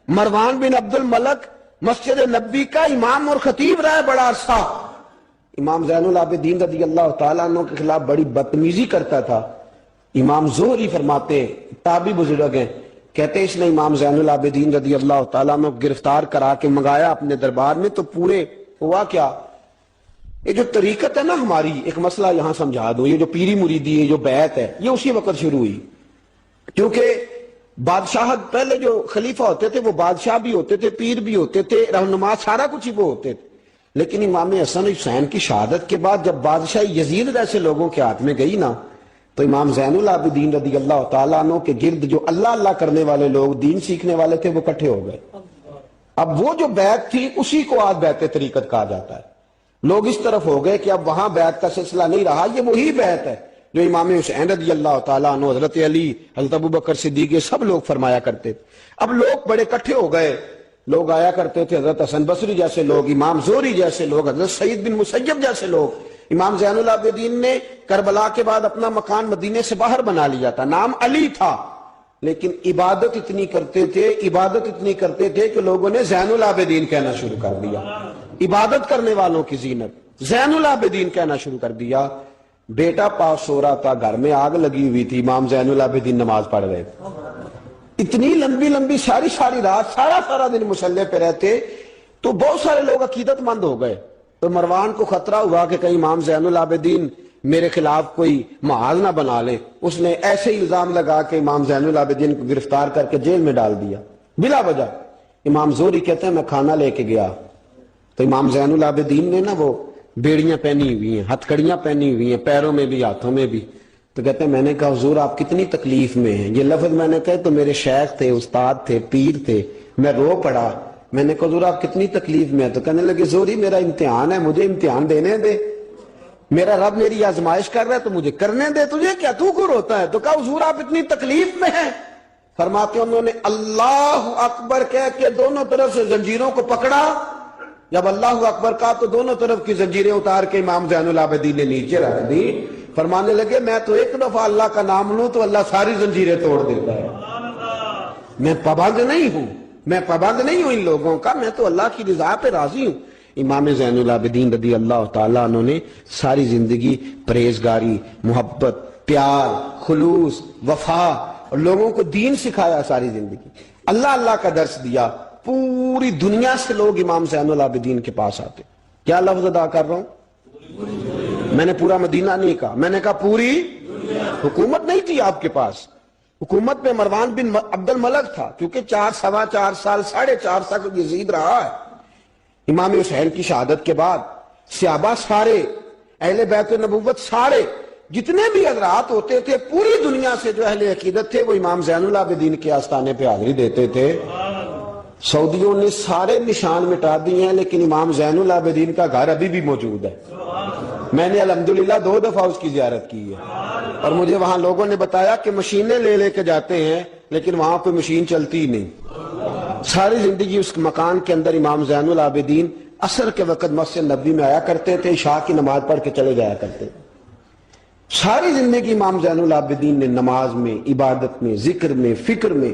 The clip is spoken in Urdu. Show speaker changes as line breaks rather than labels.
مروان بن عبد الملک مسجد نبی کا امام اور خطیب رہا بڑا عرصہ. امام زین العابدین رضی اللہ تعالیٰ عنہ کے خلاف بڑی بدتمیزی کرتا تھا. امام زہری فرماتے ہیں، تابعی بزرگ ہیں، کہتے اس نے امام زین العابدین رضی اللہ تعالیٰ عنہ گرفتار کرا کے منگایا اپنے دربار میں. تو پورے ہوا کیا، یہ جو طریقت ہے نا ہماری، ایک مسئلہ یہاں سمجھا دوں، یہ جو پیری مریدی ہے، جو بیعت ہے، یہ اسی وقت شروع ہوئی. کیونکہ بادشاہت پہلے جو خلیفہ ہوتے تھے وہ بادشاہ بھی ہوتے تھے، پیر بھی ہوتے تھے، رہنما، سارا کچھ ہی وہ ہوتے تھے. لیکن امام حسن حسین کی شہادت کے بعد جب بادشاہی یزید جیسے لوگوں کے ہاتھ میں گئی نا، تو امام زین العابدین رضی اللہ تعالیٰ عنہ کے گرد جو اللہ اللہ کرنے والے لوگ، دین سیکھنے والے تھے، وہ اکٹھے ہو گئے. اب وہ جو بیعت تھی اسی کو آج بیعت طریقت کہا جاتا ہے. لوگ اس طرف ہو گئے کہ اب وہاں بیعت کا سلسلہ نہیں رہا، یہ وہی بیعت ہے جو امام حسین رضی اللہ تعالیٰ عنہ، حضرت علی، حضرت ابوبکر صدیق، سب لوگ فرمایا کرتے تھے. اب لوگ بڑے اکٹھے ہو گئے، لوگ آیا کرتے تھے، حضرت حسن بصری جیسے لوگ، امام زہری جیسے لوگ، حضرت سعید بن مسیب جیسے لوگ. امام زین العابدین نے کربلا کے بعد اپنا مکان مدینے سے باہر بنا لیا تھا، نام علی تھا، لیکن عبادت اتنی کرتے تھے کہ لوگوں نے زین العابدین کہنا شروع کر دیا. عبادت کرنے والوں کی زینت زین العابدین کہنا شروع کر دیا. بیٹا پاس سو رہا تھا، گھر میں آگ لگی ہوئی تھی، امام زین العابدین نماز پڑھ رہے تھے. اتنی لمبی ساری رات، سارا دن مصلی پہ رہتے. تو بہت سارے لوگ عقیدت مند ہو گئے. تو مروان کو خطرہ ہوا کہ کہیں امام زین العابدین میرے خلاف کوئی محاذ نہ بنا لے. اس نے ایسے ہی الزام لگا کہ امام زین العابدین کو گرفتار کر کے جیل میں ڈال دیا بلا وجہ. امام زہری کہتے ہیں میں کھانا لے کے گیا تو امام زین العابدین نے نا وہ بیڑیاں پہنی ہوئی ہیں، ہتھ کڑیاں پہنی ہوئی ہیں، پیروں میں بھی ہاتھوں میں بھی. تو کہتے ہیں میں نے کہا حضور آپ کتنی تکلیف میں ہیں. یہ لفظ میں نے کہا تو میرے شیخ تھے، استاد تھے، پیر تھے. میں رو پڑا. میں نے کہا حضور آپ کتنی تکلیف میں ہیں. تو کہنے لگے زہری میرا امتحان ہے، مجھے امتحان دینے دے. میرا رب میری آزمائش کر رہا ہے تو مجھے کرنے دے، تجھے کیا، تو کو روتا ہے. تو کہا حضور آپ اتنی تکلیف میں ہیں. فرماتے انہوں نے اللہ اکبر کہہ کے دونوں طرف سے زنجیروں کو پکڑا. جب اللہ اکبر کہا تو دونوں طرف کی زنجیریں اتار کے امام زین العابدین نے نیچے رکھ دی. فرمانے لگے میں تو ایک دفعہ اللہ کا نام لوں تو اللہ ساری زنجیریں توڑ دیتا ہے. میں پابند نہیں ہوں ان لوگوں کا، میں تو اللہ کی رضا پہ راضی ہوں. امام زین العابدین رضی اللہ تعالیٰ عنہ نے ساری زندگی پرہیزگاری، محبت، پیار، خلوص، وفا اور لوگوں کو دین سکھایا. ساری زندگی اللہ کا درس دیا. پوری دنیا سے لوگ امام زین العابدین کے پاس آتے. کیا لفظ ادا کر رہا ہوں، میں نے پورا مدینہ نہیں کہا، میں نے کہا پوری حکومت نہیں تھی آپ کے پاس. حکومت میں مروان بن عبد الملک تھا، کیونکہ 4 سال 4.5 سال یزید رہا ہے. امام حسین کی شہادت کے بعد صحابہ سارے، اہل بیت نبوت سارے، جتنے بھی حضرات ہوتے تھے پوری دنیا سے جو اہل عقیدت تھے وہ امام زین العابدین کے آستانے پہ حاضری دیتے تھے. سعودیوں نے سارے نشان مٹا دیے ہیں لیکن امام زین العابدین کا گھر ابھی بھی موجود ہے. میں نے الحمدللہ 2 دفعہ اس کی زیارت کی ہے اور مجھے وہاں لوگوں نے بتایا کہ مشینیں لے کے جاتے ہیں لیکن وہاں پہ مشین چلتی ہی نہیں. ساری زندگی اس مکان کے اندر امام زین العابدین عصر کے وقت مسجد نبوی میں آیا کرتے تھے، عشاء کی نماز پڑھ کے چلے جایا کرتے. ساری زندگی امام زین العابدین نے نماز میں، عبادت میں، ذکر میں، فکر میں